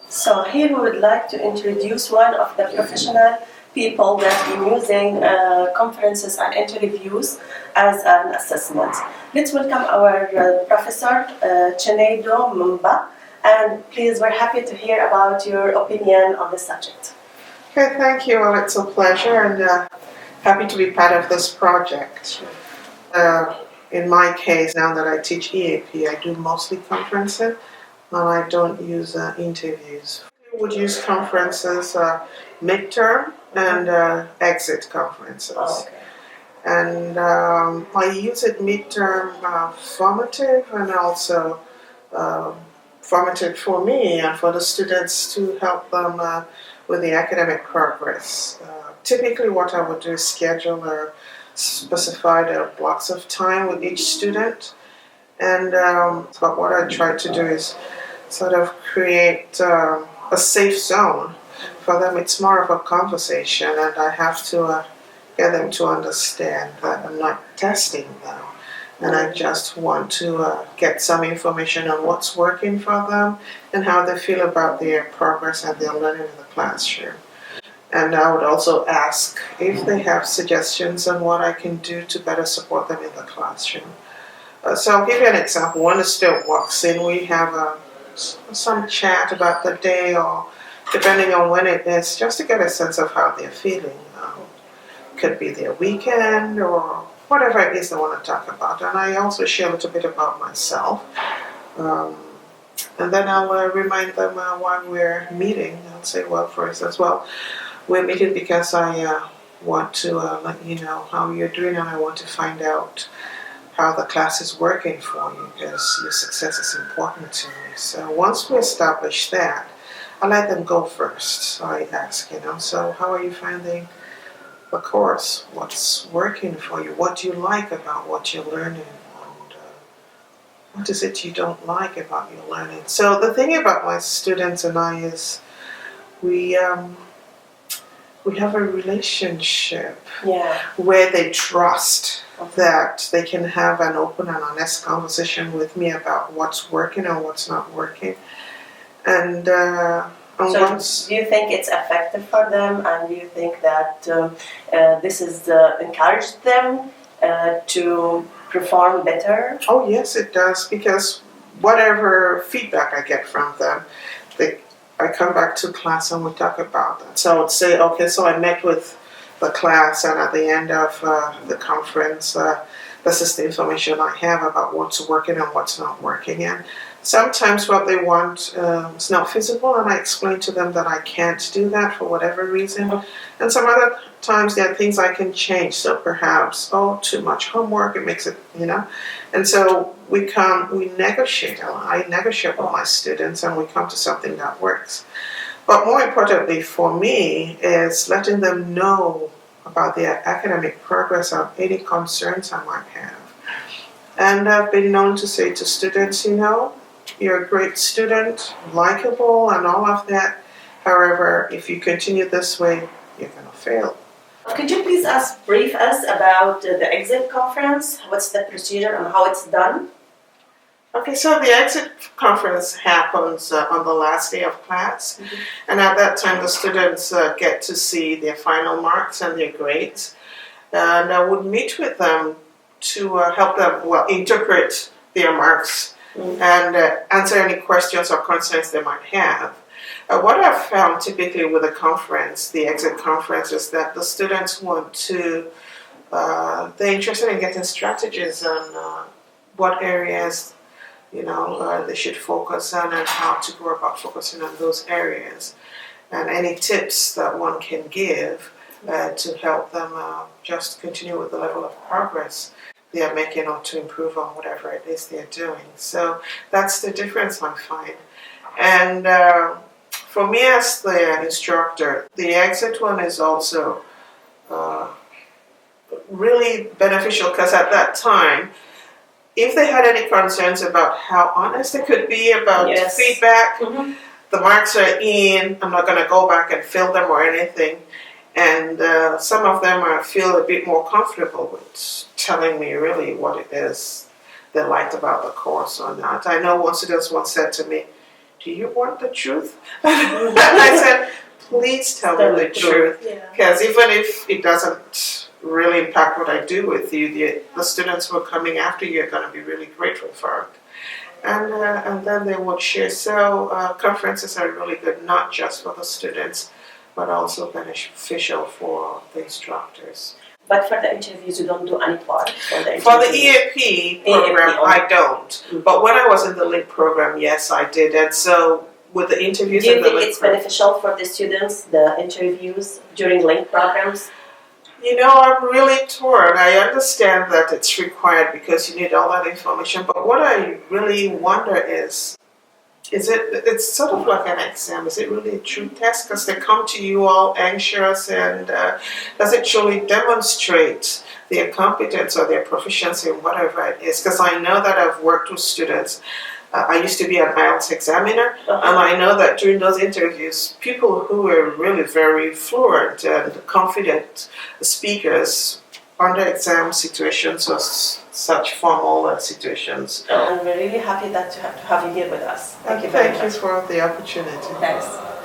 So here we would like to introduce one of the professional people that have been using conferences and interviews as an assessment. Let's welcome our professor, Chinedu Mba, and please, we're happy to hear about your opinion on the subject. Okay, thank you. Well, it's a pleasure and happy to be part of this project. In my case, now that I teach EAP, I do mostly conferences, and I don't use interviews. We would use conferences, midterm and exit conferences. Oh, okay. And I use it midterm formative and also formative for me and for the students to help them with the academic progress. Typically what I would do is schedule or specify the blocks of time with each student. And but what I try to do is sort of create a safe zone for them. It's more of a conversation, and I have to get them to understand that I'm not testing them, and I just want to get some information on what's working for them and how they feel about their progress and their learning in the classroom. And I would also ask if they have suggestions on what I can do to better support them in the classroom. So I'll give you an example. When a student walks in, we have some chat about the day, or depending on when it is, just to get a sense of how they're feeling. Could be their weekend or whatever it is they want to talk about. And I also share a little bit about myself. And then I'll remind them why we're meeting. I'll say, well, for instance, we're meeting because I want to let you know how you're doing, and I want to find out how the class is working for you, because your success is important to me. So once we establish that, I let them go first. So I ask, so how are you finding the course? What's working for you? What do you like about what you're learning? And what is it you don't like about your learning? So the thing about my students and I is we have a relationship where they trust that they can have an open and honest conversation with me about what's working and what's not working. And so do you think it's effective for them, and do you think that this is encouraged them to perform better? Oh yes, it does, because whatever feedback I get from them, I come back to class and we talk about that. So I would say, okay, so I met with the class, and at the end of the conference, this is the information I have about what's working and what's not working. And sometimes what they want is not feasible, and I explain to them that I can't do that for whatever reason. And some other times there are things I can change. So perhaps, too much homework, it makes it, And so we negotiate. I negotiate with my students, and we come to something that works. But more importantly for me is letting them know about their academic progress or any concerns I might have. And I've been known to say to students, you're a great student, likable and all of that. However, if you continue this way, you're going to fail. Could you please brief us about the exit conference? What's the procedure and how it's done? Okay, so the exit conference happens on the last day of class, and at that time the students get to see their final marks and their grades, and I would meet with them to help them interpret their marks and answer any questions or concerns they might have. What I've found typically with the exit conference, is that the students want to, they're interested in getting strategies on what areas they should focus on and how to go about focusing on those areas, and any tips that one can give to help them just continue with the level of progress they are making, or to improve on whatever it is they're doing. So that's the difference I find. And for me as the instructor, the exit one is also really beneficial, because at that time, if they had any concerns about how honest they could be about feedback, the marks are in, I'm not going to go back and fill them or anything. And some of them I feel a bit more comfortable with telling me really what it is they liked about the course or not. I know one student once said to me, do do you want the truth? And I said, please tell me the truth. Because even if it doesn't really impact what I do with you, the students who are coming after you are going to be really grateful for it. And then they would share. So conferences are really good, not just for the students, but also beneficial for the instructors. But for the interviews, you don't do any part for the interviews? For the EAP program, I don't. Mm-hmm. But when I was in the LINK program, yes, I did. And so with the interviews, do you think it's beneficial for the students, the interviews during LINK programs? You know, I'm really torn. I understand that it's required because you need all that information. But what I really wonder is it's sort of like an exam. Is it really a true test? Because they come to you all anxious, and does it truly demonstrate their competence or their proficiency in whatever it is? Because I know that I've worked with students. I used to be an IELTS examiner, and I know that during those interviews, people who were really very fluent and confident speakers under exam situations or such formal situations. I'm really happy to have you here with us. Thank you for the opportunity. Thanks.